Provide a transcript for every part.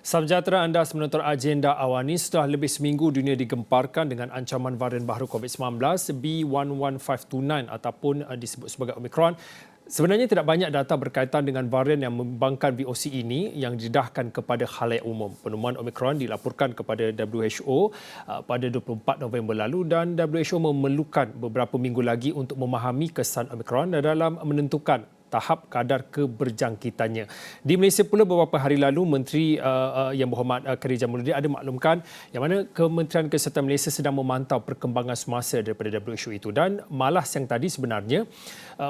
Sahaja anda menonton agenda awal ini, setelah lebih seminggu dunia digemparkan dengan ancaman varian baru COVID-19 B11529 ataupun disebut sebagai Omicron. Sebenarnya tidak banyak data berkaitan dengan varian yang membangkang VOC ini yang didedahkan kepada khalayak umum. Penemuan Omicron dilaporkan kepada WHO pada 24 November lalu dan WHO memerlukan beberapa minggu lagi untuk memahami kesan Omicron dalam menentukan tahap kadar keberjangkitannya. Di Malaysia pula beberapa hari lalu Menteri Yang Berhormat Khadijah Muluddin ada maklumkan yang mana Kementerian Kesihatan Malaysia sedang memantau perkembangan semasa daripada WHO itu dan malah siang tadi sebenarnya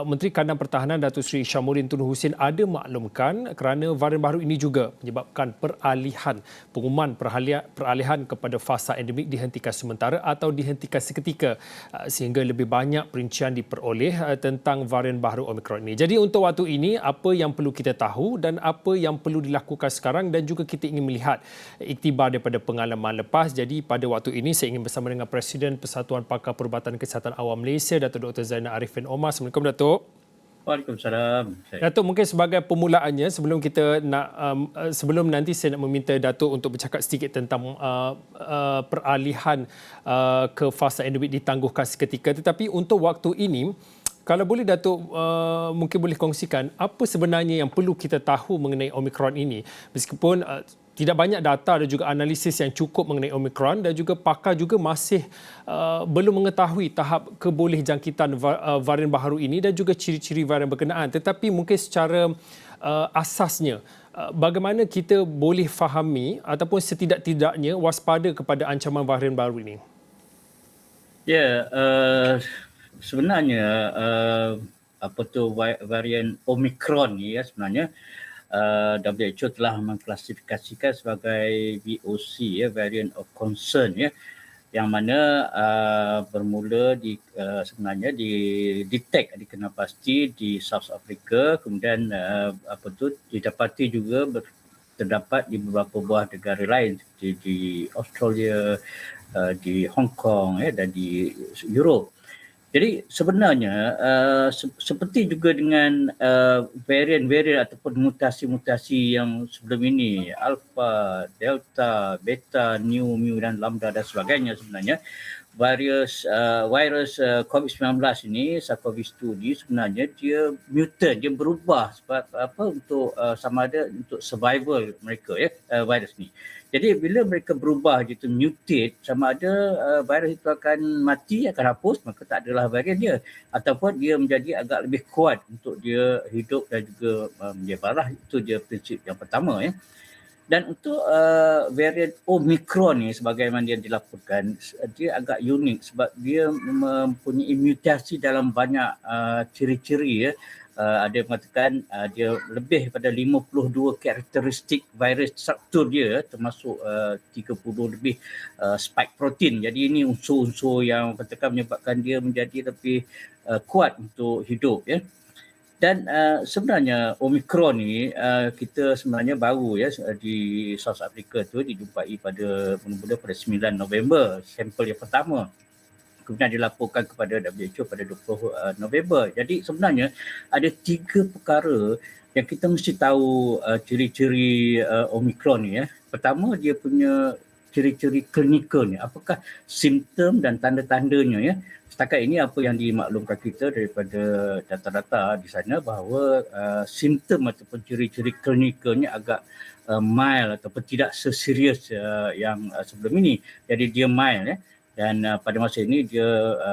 Menteri Kandang Pertahanan Datuk Seri Syamsuddin Tun Hussein ada maklumkan kerana varian baru ini juga menyebabkan pengumuman peralihan kepada fasa endemik dihentikan sementara atau dihentikan seketika sehingga lebih banyak perincian diperoleh tentang varian baru Omicron ini. Jadi untuk waktu ini, apa yang perlu kita tahu dan apa yang perlu dilakukan sekarang dan juga kita ingin melihat iktibar daripada pengalaman lepas. Jadi pada waktu ini saya ingin bersama dengan Presiden Persatuan Pakar Perubatan Kesihatan Awam Malaysia, Datuk Dr. Zainal Arifin Omar. Assalamualaikum Datuk. Waalaikumsalam. Datuk, mungkin sebagai permulaannya sebelum nanti saya nak meminta Datuk untuk bercakap sedikit tentang peralihan ke fasa endemik ditangguhkan seketika, tetapi untuk waktu ini kalau boleh Datuk mungkin boleh kongsikan apa sebenarnya yang perlu kita tahu mengenai Omicron ini, meskipun tidak banyak data dan juga analisis yang cukup mengenai Omicron dan juga pakar juga masih belum mengetahui tahap kebolehjangkitan varian baru ini dan juga ciri-ciri varian berkenaan. Tetapi mungkin secara asasnya, bagaimana kita boleh fahami ataupun setidak-tidaknya waspada kepada ancaman varian baru ini? Sebenarnya varian Omicron ni sebenarnya WHO telah mengklasifikasikan sebagai VOC variant of concern yang mana bermula sebenarnya detect dikenal pasti di South Africa, kemudian didapati juga terdapat di beberapa buah negara lain seperti di Australia, di Hong Kong dan di Europe. Jadi sebenarnya seperti juga dengan varian-varian ataupun mutasi-mutasi yang sebelum ini, Alpha, Delta, Beta, Mu dan Lambda dan sebagainya, sebenarnya virus COVID-19 ini, SARS-CoV-2 ini sebenarnya dia mutant, dia berubah sebab untuk sama ada untuk survival mereka virus ni. Jadi bila mereka berubah gitu, mutate, sama ada virus itu akan mati, akan hapus, maka tak adalah varian dia, ataupun dia menjadi agak lebih kuat untuk dia hidup dan juga menyebarlah. Itu dia prinsip yang pertama Dan untuk varian Omicron ni sebagaimana dia dilaporkan, dia agak unik sebab dia mempunyai mutasi dalam banyak ciri-ciri ada yang mengatakan dia lebih pada 52 karakteristik virus struktur dia, termasuk 30 lebih spike protein. Jadi ini unsur-unsur yang katakan menyebabkan dia menjadi lebih kuat untuk hidup Dan sebenarnya Omicron ni kita sebenarnya baru di South Africa tu dijumpai mula-mula pada 9 November, sampel yang pertama. Kemudian dilaporkan kepada WHO pada 20 November. Jadi sebenarnya ada 3 perkara yang kita mesti tahu ciri-ciri Omicron ni Pertama, dia punya ciri-ciri klinikal ni. Apakah simptom dan tanda-tandanya Setakat ini apa yang dimaklumkan kita daripada data-data di sana bahawa simptom ataupun ciri-ciri klinikalnya agak mild ataupun tidak seserius yang sebelum ini. Jadi dia mild Dan pada masa ini dia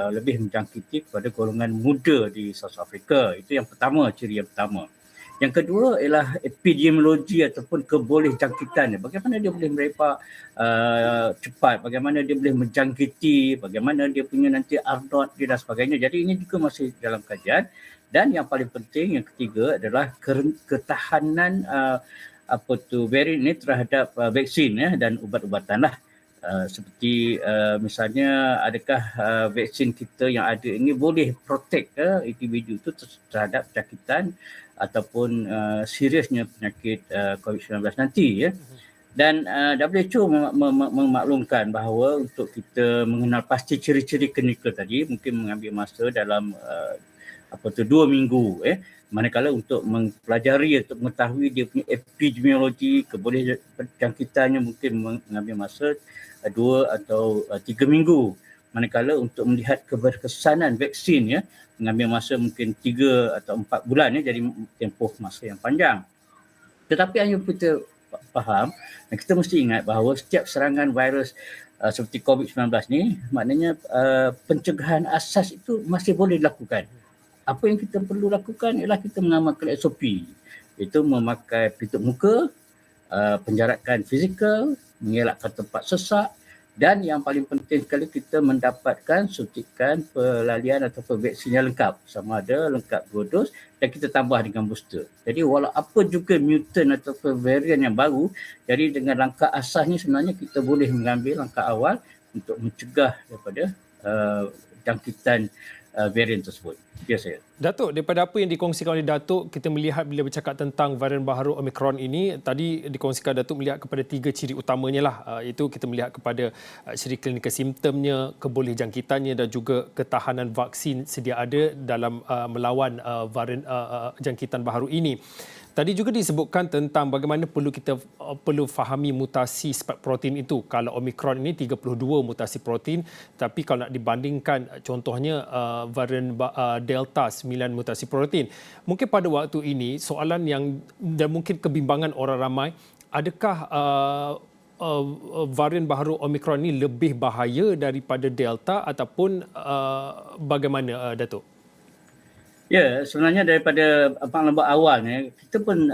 lebih menjangkiti kepada golongan muda di South Africa. Itu yang pertama, ciri yang pertama. Yang kedua ialah epidemiologi ataupun kebolehjangkitan. Bagaimana dia boleh merepak cepat, bagaimana dia boleh menjangkiti, bagaimana dia punya nanti R0 dia dan sebagainya. Jadi ini juga masih dalam kajian. Dan yang paling penting, yang ketiga adalah ketahanan varian ini terhadap vaksin dan ubat-ubatan seperti misalnya adakah vaksin kita yang ada ini boleh protect individu itu terhadap penyakitan ataupun seriusnya penyakit COVID-19 nanti Dan WHO memaklumkan bahawa untuk kita mengenal pasti ciri-ciri klinikal tadi mungkin mengambil masa dalam 2 minggu manakala untuk mempelajari untuk mengetahui dia punya epidemiologi, keboleh jangkitannya mungkin mengambil masa 2 atau 3 minggu, manakala untuk melihat keberkesanan vaksin mengambil masa mungkin 3 atau 4 bulan jadi tempoh masa yang panjang. Tetapi yang kita faham dan kita mesti ingat bahawa setiap serangan virus seperti COVID-19 ni, maknanya pencegahan asas itu masih boleh dilakukan. Apa yang kita perlu lakukan ialah kita mengamalkan SOP, iaitu memakai pelitup muka, penjarakan fizikal, mengelakkan tempat sesak, dan yang paling penting sekali kita mendapatkan suntikan pelalian ataupun vaksin yang lengkap, sama ada lengkap 2 dos dan kita tambah dengan booster. Jadi walau apa juga mutant ataupun varian yang baru, jadi dengan langkah asas ni sebenarnya kita boleh mengambil langkah awal untuk mencegah daripada jangkitan varian tersebut. Ya saya. Datuk, daripada apa yang dikongsikan oleh Datuk, kita melihat bila bercakap tentang varian baharu Omicron ini, tadi dikongsikan Datuk melihat kepada 3 ciri utamanya lah. Itu kita melihat kepada ciri klinikal simptomnya, keboleh jangkitannya dan juga ketahanan vaksin sedia ada dalam melawan varian jangkitan baharu ini. Tadi juga disebutkan tentang bagaimana perlu fahami mutasi spike protein itu. Kalau Omicron ini 32 mutasi protein, tapi kalau nak dibandingkan contohnya varian Delta 9 mutasi protein. Mungkin pada waktu ini soalan yang dan mungkin kebimbangan orang ramai, adakah varian baharu Omicron ini lebih bahaya daripada Delta ataupun bagaimana Datuk? Ya, sebenarnya daripada pengalaman awalnya, kita pun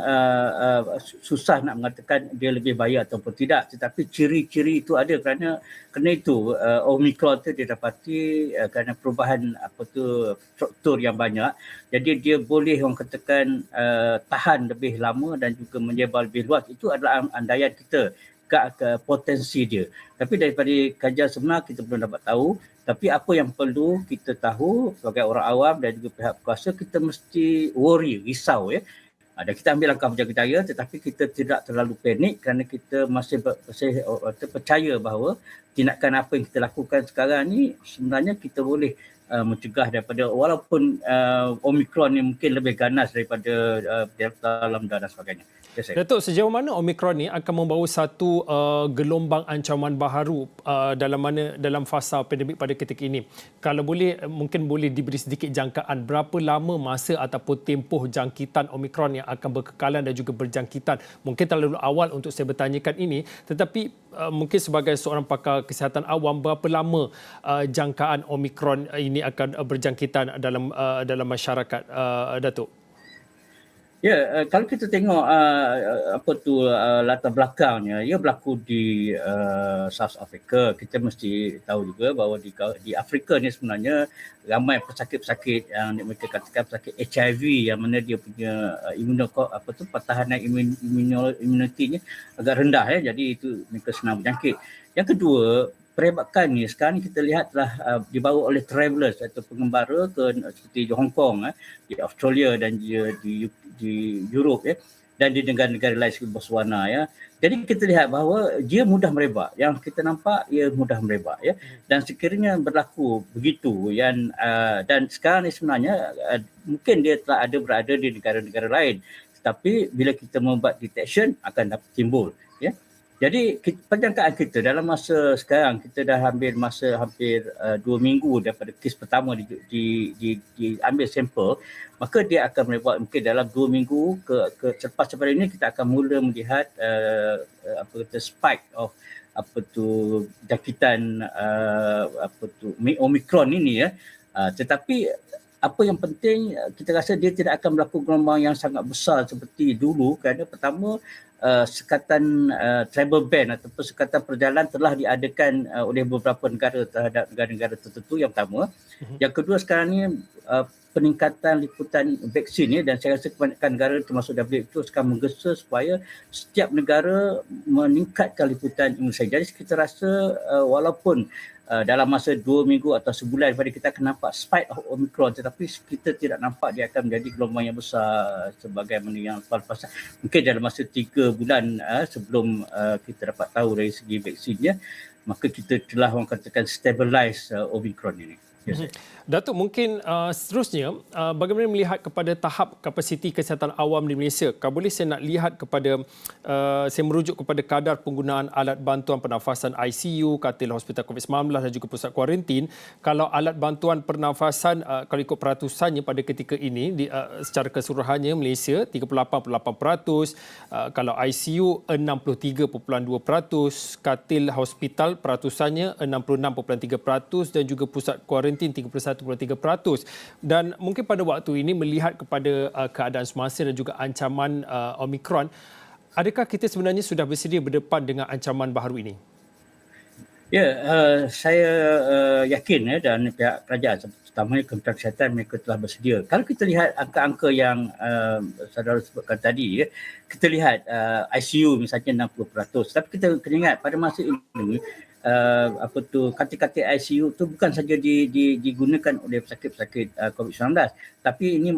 susah nak mengatakan dia lebih bahaya ataupun tidak. Tetapi ciri-ciri itu ada kerana itu Omicron tu didapati kerana perubahan struktur yang banyak. Jadi dia boleh orang katakan tahan lebih lama dan juga menyebar lebih luas. Itu adalah andaian kita ke potensi dia. Tapi daripada kajian sebenar kita belum dapat tahu. Tapi apa yang perlu kita tahu sebagai orang awam dan juga pihak berkuasa, kita mesti risau Dan kita ambil langkah berjaga jaya, tetapi kita tidak terlalu panik kerana kita masih percaya bahawa tindakan apa yang kita lakukan sekarang ni sebenarnya kita boleh mencegah daripada walaupun Omicron ni mungkin lebih ganas daripada Delta, Lambda dan sebagainya. Datuk, sejauh mana Omicron ni akan membawa satu gelombang ancaman baharu dalam fasa pandemik pada ketika ini? Kalau boleh, mungkin boleh diberi sedikit jangkaan berapa lama masa ataupun tempoh jangkitan Omicron yang akan berkekalan dan juga berjangkitan? Mungkin terlalu awal untuk saya bertanyakan ini, tetapi mungkin sebagai seorang pakar kesihatan awam, berapa lama jangkaan Omicron ini akan berjangkitan dalam masyarakat, Datuk? Ya, kalau kita tengok latar belakangnya, ia berlaku di South Africa. Kita mesti tahu juga bahawa di Afrika ni sebenarnya ramai pesakit-pesakit yang mereka katakan pesakit HIV yang mana dia punya pertahanan immunitinya agak rendah jadi itu mereka senang berjangkit. Yang kedua, perhebakan ni sekarang kita lihat telah dibawa oleh travelers atau pengembara seperti di Hong Kong, di Australia dan di Europe dan di negara-negara lain seperti Botswana Jadi kita lihat bahawa dia mudah merebak. Yang kita nampak ia mudah merebak Dan sekiranya berlaku begitu dan sekarang ni sebenarnya mungkin dia telah berada di negara-negara lain. Tetapi bila kita membuat detection akan dapat timbul Jadi penjangkaan kita dalam masa sekarang, kita dah ambil masa hampir 2 minggu daripada kes pertama diambil sampel, maka dia akan merebak mungkin dalam 2 minggu selepas daripada ini kita akan mula melihat spike of jangkitan Omicron ini tetapi apa yang penting kita rasa dia tidak akan berlaku gelombang yang sangat besar seperti dulu kerana pertama sekatan travel ban ataupun sekatan perjalanan telah diadakan oleh beberapa negara terhadap negara-negara tertentu yang pertama. Yang kedua sekarang ni peningkatan liputan vaksin dan saya rasa kebanyakan negara termasuk WHO sekarang menggesa supaya setiap negara meningkatkan liputan imunisasi. Jadi kita rasa walaupun dalam masa 2 minggu atau sebulan daripada kita akan nampak spike of Omicron tetapi kita tidak nampak dia akan menjadi gelombang yang besar sebagaimana yang lepas. Mungkin dalam masa 3 bulan sebelum kita dapat tahu dari segi vaksinnya, maka kita telah orang katakan stabilize Omicron ini. Ya, saya. Datuk, mungkin seterusnya, bagaimana melihat kepada tahap kapasiti kesihatan awam di Malaysia? Kalau boleh saya nak lihat kepada, saya merujuk kepada kadar penggunaan alat bantuan pernafasan ICU, katil hospital COVID-19 dan juga pusat kuarantin. Kalau alat bantuan pernafasan, kalau ikut peratusannya pada ketika ini, secara keseluruhannya Malaysia 38.8%, kalau ICU 63.2%, katil hospital peratusannya 66.3% dan juga pusat kuarantin 31.3%. Dan mungkin pada waktu ini melihat kepada keadaan semasa dan juga ancaman Omicron, adakah kita sebenarnya sudah bersedia berdepan dengan ancaman baharu ini? Ya, saya yakin dan pihak kerajaan terutamanya Kementerian Kesihatan mereka telah bersedia. Kalau kita lihat angka-angka yang saudara sebutkan tadi, kita lihat ICU misalnya 60%. Tapi kita kena ingat pada masa ini katil-katil ICU tu bukan saja digunakan oleh pesakit-pesakit COVID-19, tapi ini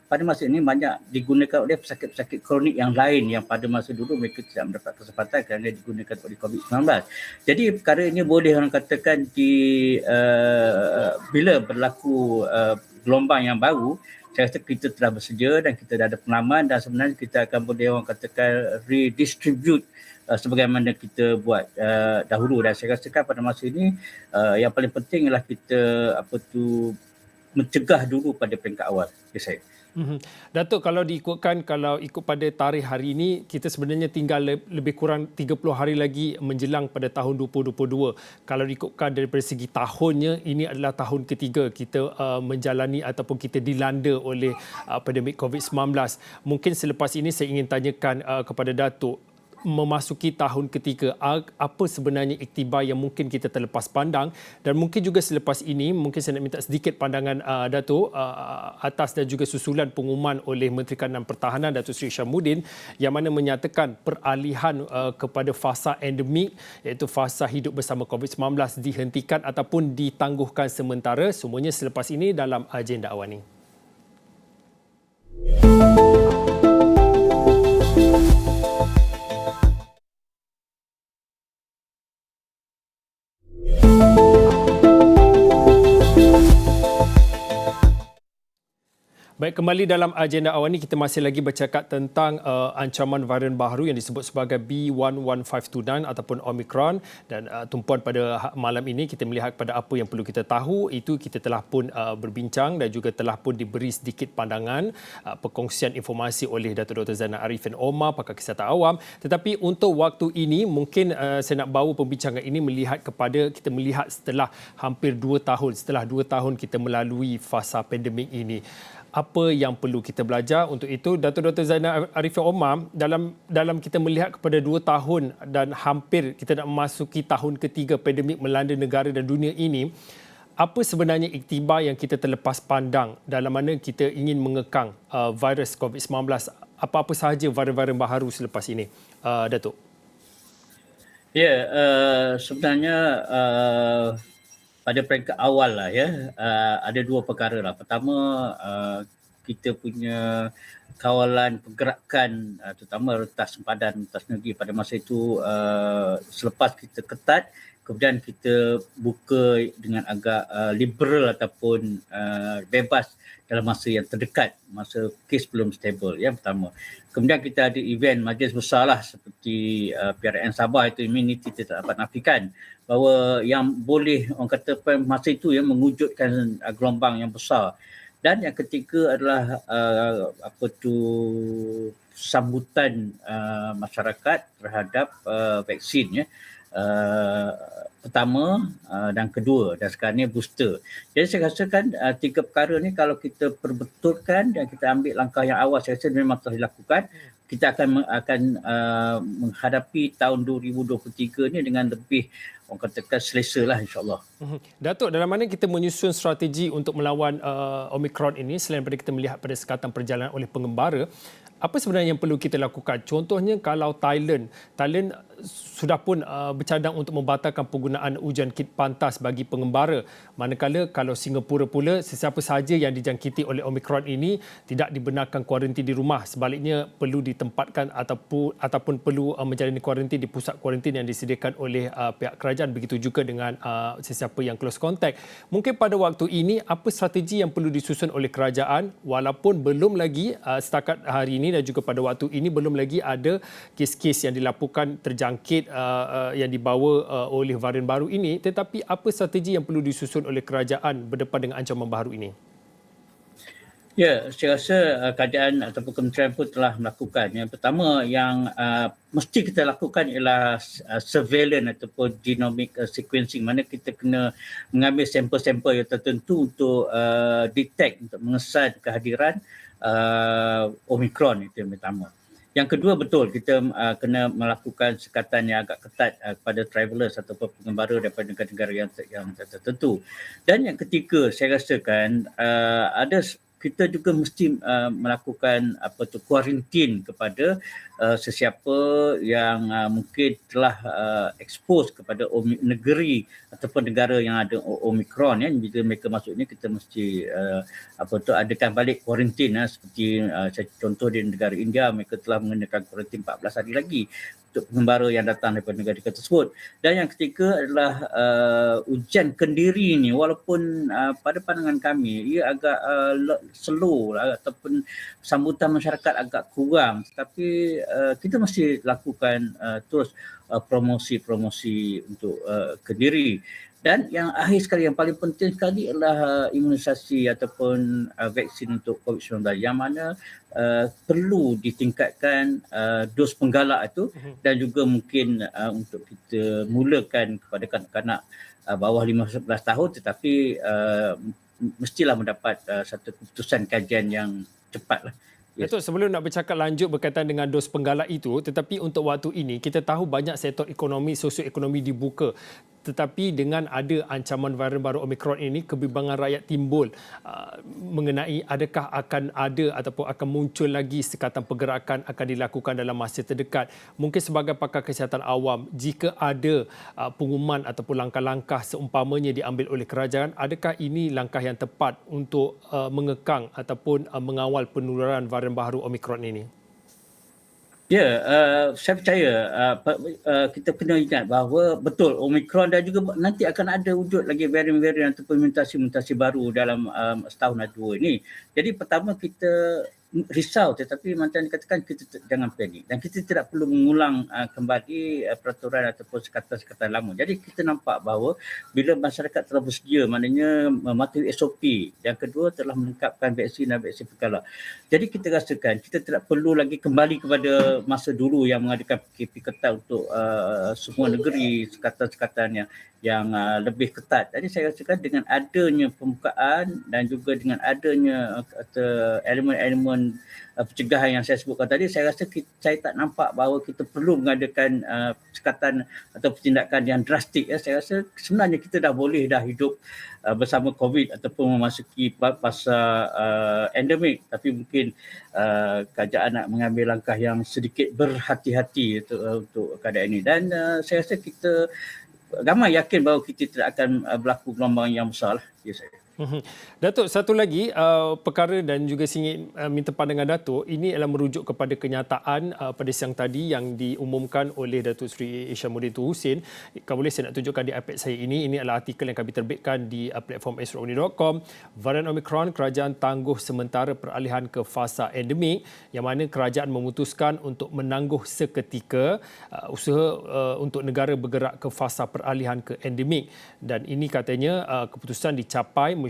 pada masa ini banyak digunakan oleh pesakit-pesakit kronik yang lain yang pada masa dulu mereka tidak mendapat kesempatan kerana digunakan oleh COVID-19. Jadi perkara ini boleh orang katakan bila berlaku gelombang yang baru, saya rasa kita telah bersedia dan kita dah ada pengalaman dan sebenarnya kita akan boleh orang katakan redistribute sebagaimana kita buat dahulu. Dan saya rasakan pada masa ini yang paling penting ialah kita mencegah dulu pada peringkat awal. Saya. Datuk, kalau ikut pada tarikh hari ini, kita sebenarnya tinggal lebih kurang 30 hari lagi menjelang pada tahun 2022. Kalau ikutkan daripada segi tahunnya, ini adalah tahun ketiga kita menjalani ataupun kita dilanda oleh pandemik COVID-19. Mungkin selepas ini saya ingin tanyakan kepada Datuk, memasuki tahun ketiga, apa sebenarnya iktibar yang mungkin kita terlepas pandang, dan mungkin juga selepas ini mungkin saya nak minta sedikit pandangan Datuk atas dan juga susulan pengumuman oleh Menteri Kanan Pertahanan Datuk Seri Syamuddin yang mana menyatakan peralihan kepada fasa endemik iaitu fasa hidup bersama COVID-19 dihentikan ataupun ditangguhkan sementara, semuanya selepas ini dalam agenda awal ini. Baik, kembali dalam agenda awal ini kita masih lagi bercakap tentang ancaman varian baharu yang disebut sebagai B11529 ataupun Omicron, dan tumpuan pada malam ini kita melihat pada apa yang perlu kita tahu. Itu kita telah pun berbincang dan juga telah pun diberi sedikit pandangan perkongsian informasi oleh Datuk Dr. Zainal Arifin Omar, pakar kesihatan awam. Tetapi untuk waktu ini mungkin saya nak bawa pembincangan ini kita melihat setelah hampir 2 tahun, setelah 2 tahun kita melalui fasa pandemik ini. Apa yang perlu kita belajar? Untuk itu, Datuk Dr. Zainal Arifin Omar, dalam kita melihat kepada 2 tahun dan hampir kita nak memasuki tahun ketiga pandemik melanda negara dan dunia ini, apa sebenarnya iktibar yang kita terlepas pandang dalam mana kita ingin mengekang virus COVID-19? Apa-apa sahaja varian-varian baharu selepas ini, Datuk? Ya, sebenarnya pada peringkat awal lah ada 2 perkara lah. Pertama, kita punya kawalan pergerakan terutama rentas sempadan, rentas negeri pada masa itu selepas kita ketat, kemudian kita buka dengan agak liberal ataupun bebas dalam masa yang terdekat, masa kes belum stable, yang pertama. Kemudian kita ada event majlis besar lah seperti PRN Sabah, itu immunity kita tak dapat nafikan bahawa yang boleh orang kata masa itu mengwujudkan gelombang yang besar. Dan yang ketiga adalah sambutan masyarakat terhadap vaksin pertama dan kedua, dan sekarang ni booster. Jadi saya rasakan 3 perkara ni kalau kita perbetulkan dan kita ambil langkah yang awal, saya rasa memang telah dilakukan, kita akan menghadapi tahun 2023 ni dengan lebih orang katakan selesa lah, insyaAllah. Datuk, dalam mana kita menyusun strategi untuk melawan Omicron ini, selain daripada kita melihat pada sekatan perjalanan oleh pengembara, apa sebenarnya yang perlu kita lakukan? Contohnya kalau Thailand sudah pun bercadang untuk membatalkan penggunaan ujian kit pantas bagi pengembara. Manakala kalau Singapura pula, sesiapa sahaja yang dijangkiti oleh Omicron ini tidak dibenarkan kuarantin di rumah. Sebaliknya perlu ditempatkan ataupun perlu menjalani kuarantin di pusat kuarantin yang disediakan oleh pihak kerajaan. Begitu juga dengan sesiapa yang close contact. Mungkin pada waktu ini apa strategi yang perlu disusun oleh kerajaan walaupun belum lagi setakat hari ini dan juga pada waktu ini belum lagi ada kes-kes yang dilaporkan terjangkit yang dibawa oleh varian baru ini, tetapi apa strategi yang perlu disusun oleh kerajaan berdepan dengan ancaman baru ini? Ya, saya rasa kerajaan ataupun kementerian pun telah melakukan. Yang pertama yang mesti kita lakukan ialah surveillance ataupun genomic sequencing, mana kita kena mengambil sampel-sampel yang tertentu untuk detect, untuk mengesan kehadiran Omicron, itu yang pertama. Yang kedua, betul kita kena melakukan sekatan yang agak ketat kepada travelers ataupun pengembara daripada negara-negara yang tertentu. Dan yang ketiga, saya rasakan kita juga mesti melakukan kuarantin kepada sesiapa yang mungkin telah expose kepada negeri ataupun negara yang ada Omicron, ya. Bila mereka masuk ni kita mesti adakan balik kuarantin, seperti contoh di negara India, mereka telah mengenakan kuarantin 14 hari lagi untuk pengembara yang datang daripada negara tersebut. Dan yang ketiga adalah ujian kendiri ni, walaupun pada pandangan kami ia agak slow ataupun sambutan masyarakat agak kurang, tetapi kita mesti lakukan terus promosi untuk kendiri. Dan yang akhir sekali, yang paling penting sekali adalah imunisasi ataupun vaksin untuk COVID-19, yang mana perlu ditingkatkan dos penggalak itu, dan juga mungkin untuk kita mulakan kepada kanak-kanak bawah 15 tahun, tetapi mestilah mendapat satu keputusan kajian yang cepat lah. Yes. Datuk, sebelum nak bercakap lanjut berkaitan dengan dos penggalak itu, tetapi untuk waktu ini kita tahu banyak sektor ekonomi, sosioekonomi dibuka. Tetapi dengan ada ancaman varian baru Omicron ini, kebimbangan rakyat timbul mengenai adakah akan ada ataupun akan muncul lagi sekatan pergerakan akan dilakukan dalam masa terdekat. Mungkin sebagai pakar kesihatan awam, jika ada pengumuman ataupun langkah-langkah seumpamanya diambil oleh kerajaan, adakah ini langkah yang tepat untuk mengekang ataupun mengawal penularan varian baru Omicron ini? Ya, saya percaya kita kena ingat bahawa betul Omicron dan juga nanti akan ada wujud lagi varian-varian ataupun mutasi-mutasi baru dalam setahun atau dua ini. Jadi pertama kita risau, tetapi macam dikatakan kita jangan panik dan kita tidak perlu mengulang kembali peraturan ataupun sekatan-sekatan lama. Jadi kita nampak bahawa bila masyarakat telah bersedia, maknanya mematuhi SOP. Yang kedua telah melengkapkan vaksin dan vaksin penggalak. Jadi kita rasakan kita tidak perlu lagi kembali kepada masa dulu yang mengadakan PKP ketat untuk semua negeri, sekatan-sekatan yang lebih ketat. Jadi saya rasakan dengan adanya pembukaan dan juga dengan adanya elemen-elemen pencegahan yang saya sebutkan tadi, saya rasa saya tak nampak bahawa kita perlu mengadakan sekatan atau tindakan yang drastik. Saya rasa sebenarnya kita dah boleh hidup bersama COVID ataupun memasuki fasa endemik, tapi mungkin kerajaan nak mengambil langkah yang sedikit berhati-hati untuk keadaan ini. Dan saya rasa kita ramai yakin bahawa kita tidak akan berlaku gelombang yang besar lah. Ya, saya. Datuk, satu lagi perkara dan juga saya ingin minta pandangan Datuk, ini adalah merujuk kepada kenyataan pada siang tadi yang diumumkan oleh Datuk Seri Isyamuddin Tun Hussein. Kalau boleh saya nak tunjukkan di iPad saya ini adalah artikel yang kami terbitkan di platform astrouni.com. Varian Omicron, kerajaan tangguh sementara peralihan ke fasa endemik, yang mana kerajaan memutuskan untuk menangguh seketika usaha untuk negara bergerak ke fasa peralihan ke endemik. Dan ini katanya keputusan dicapai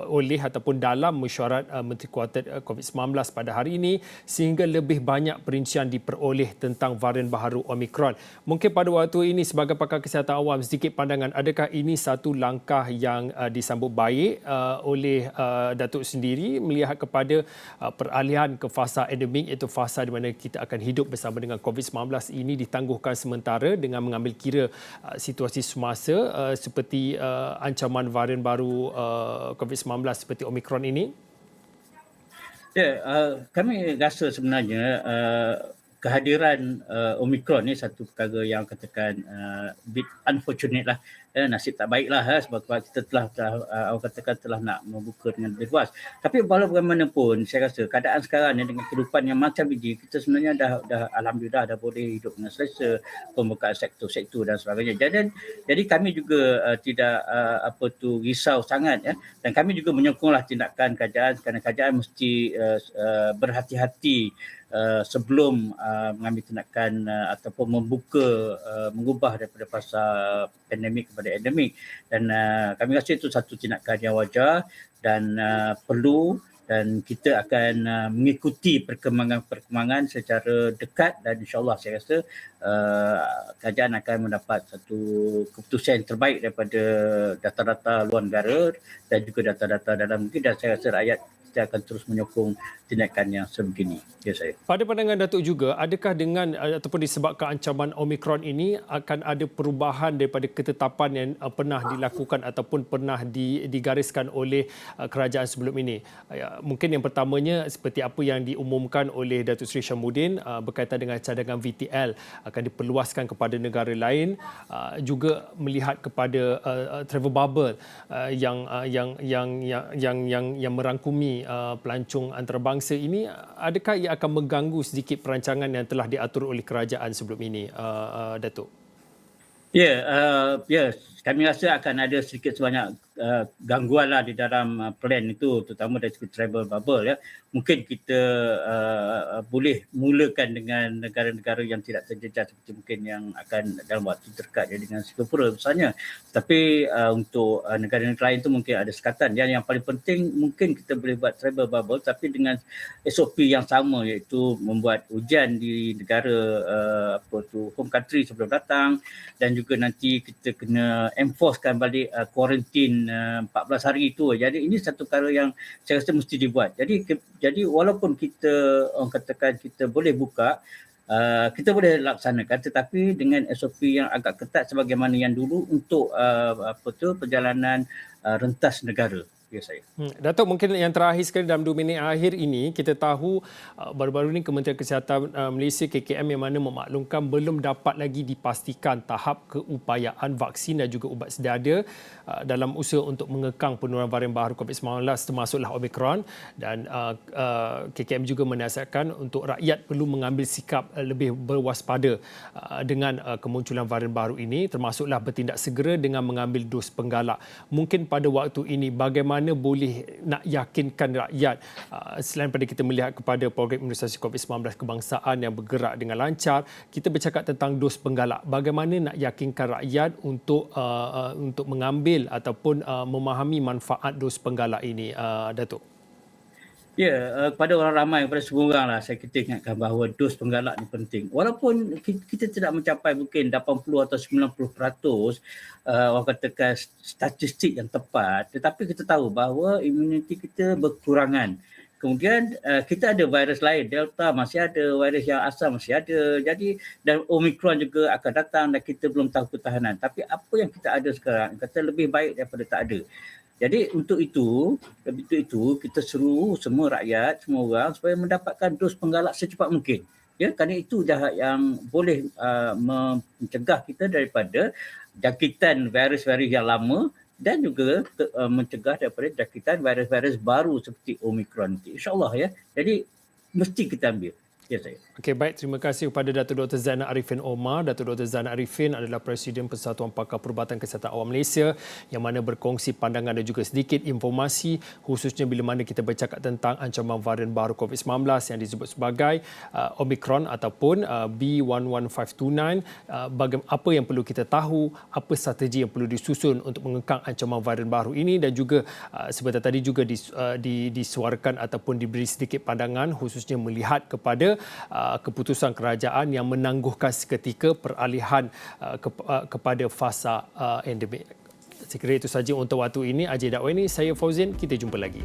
oleh ataupun dalam mesyuarat Menteri Kuartet COVID-19 pada hari ini, sehingga lebih banyak perincian diperoleh tentang varian baharu Omicron. Mungkin pada waktu ini sebagai pakar kesihatan awam, sedikit pandangan, adakah ini satu langkah yang disambut baik oleh Datuk sendiri melihat kepada peralihan ke fasa endemik, iaitu fasa di mana kita akan hidup bersama dengan COVID-19 ini ditangguhkan sementara dengan mengambil kira situasi semasa seperti ancaman varian baru COVID-19 seperti Omicron ini? Ya, kami rasa sebenarnya kehadiran Omicron ni satu perkara yang katakan bit unfortunate lah. Nasib tak baik lah sebab kita orang katakan telah nak membuka dengan lebih luas. Tapi walau bagaimanapun saya rasa keadaan sekarang ni dengan kehidupan yang macam ini, kita sebenarnya dah alhamdulillah dah boleh hidup dengan selesa, pembukaan sektor-sektor dan sebagainya. Jadi kami juga tidak risau sangat ya, dan kami juga menyokonglah tindakan kerajaan kerana kerajaan mesti berhati-hati sebelum mengambil tindakan ataupun mengubah daripada fasa pandemik kepada endemik, dan kami rasa itu satu tindakan yang wajar dan perlu, dan kita akan mengikuti perkembangan secara dekat, dan insyaAllah saya rasa kerajaan akan mendapat satu keputusan yang terbaik daripada data-data luar negara dan juga data-data dalam negeri, dan saya rasa rakyat kita akan terus menyokong tindakan yang sebegini. Ya, saya. Pada pandangan Datuk juga, adakah dengan ataupun disebabkan ancaman Omicron ini akan ada perubahan daripada ketetapan yang pernah dilakukan ataupun pernah digariskan oleh kerajaan sebelum ini? Mungkin yang pertamanya seperti apa yang diumumkan oleh Datuk Seri Syamuddin berkaitan dengan cadangan VTL akan diperluaskan kepada negara lain, juga melihat kepada travel bubble yang merangkumi pelancong antarabangsa ini, adakah ia akan mengganggu sedikit perancangan yang telah diatur oleh kerajaan sebelum ini, Datuk? Ya, kami rasa akan ada sedikit sebanyak gangguan lah di dalam plan itu, terutama dari segi travel bubble ya. Mungkin kita boleh mulakan dengan negara-negara yang tidak terjejas seperti mungkin yang akan dalam waktu terdekat ya, dengan Singapura misalnya. Tapi untuk negara-negara lain tu mungkin ada sekatan. Yang paling penting mungkin kita boleh buat travel bubble tapi dengan SOP yang sama, iaitu membuat ujian di negara home country sebelum datang, dan juga nanti kita kena enforcekan balik kuarantin 14 hari itu. Jadi ini satu perkara yang saya rasa mesti dibuat. Jadi walaupun kita orang katakan kita boleh buka, kita boleh laksanakan tetapi dengan SOP yang agak ketat sebagaimana yang dulu untuk perjalanan rentas negara. Ya, saya. Datuk, mungkin yang terakhir sekali dalam 2 minit akhir ini, kita tahu baru-baru ini Kementerian Kesihatan Malaysia KKM yang mana memaklumkan belum dapat lagi dipastikan tahap keupayaan vaksin dan juga ubat sedia ada dalam usaha untuk mengekang penularan varian baru COVID-19 termasuklah Omicron, dan KKM juga menasihatkan untuk rakyat perlu mengambil sikap lebih berwaspada dengan kemunculan varian baru ini, termasuklah bertindak segera dengan mengambil dos penggalak. Mungkin pada waktu ini bagaimana boleh nak yakinkan rakyat selain pada kita melihat kepada program imunisasi COVID-19 kebangsaan yang bergerak dengan lancar, kita bercakap tentang dos penggalak. Bagaimana nak yakinkan rakyat untuk mengambil ataupun memahami manfaat dos penggalak ini, Datuk? Ya, kepada orang ramai, kepada semua orang lah, kita ingatkan bahawa dos penggalak ni penting. Walaupun kita tidak mencapai mungkin 80 atau 90% orang katakan statistik yang tepat, tetapi kita tahu bahawa imuniti kita berkurangan. Kemudian kita ada virus lain, Delta masih ada, virus yang asal masih ada. Jadi dan Omicron juga akan datang dan kita belum tahu ketahanan. Tapi apa yang kita ada sekarang, kata lebih baik daripada tak ada. Jadi untuk itu kita seru semua rakyat, semua orang supaya mendapatkan dos penggalak secepat mungkin. Ya, kerana itu dah yang boleh mencegah kita daripada jangkitan virus-virus yang lama dan juga mencegah daripada jangkitan virus-virus baru seperti Omicron itu. InsyaAllah ya. Jadi mesti kita ambil. Ya, saya. Okey, baik. Terima kasih kepada Datuk Dr. Zainal Arifin Omar. Datuk Dr. Zainal Arifin adalah Presiden Persatuan Pakar Perubatan Kesihatan Awam Malaysia yang mana berkongsi pandangan dan juga sedikit informasi khususnya bila mana kita bercakap tentang ancaman varian baru COVID-19 yang disebut sebagai Omicron ataupun B11529. Apa yang perlu kita tahu, apa strategi yang perlu disusun untuk mengekang ancaman varian baru ini, dan juga seperti tadi juga disuarakan ataupun diberi sedikit pandangan khususnya melihat kepada keputusan kerajaan yang menangguhkan seketika peralihan kepada fasa endemik. Saya kira itu saja untuk waktu ini. Aji Dakwani, saya Fauzin, kita jumpa lagi.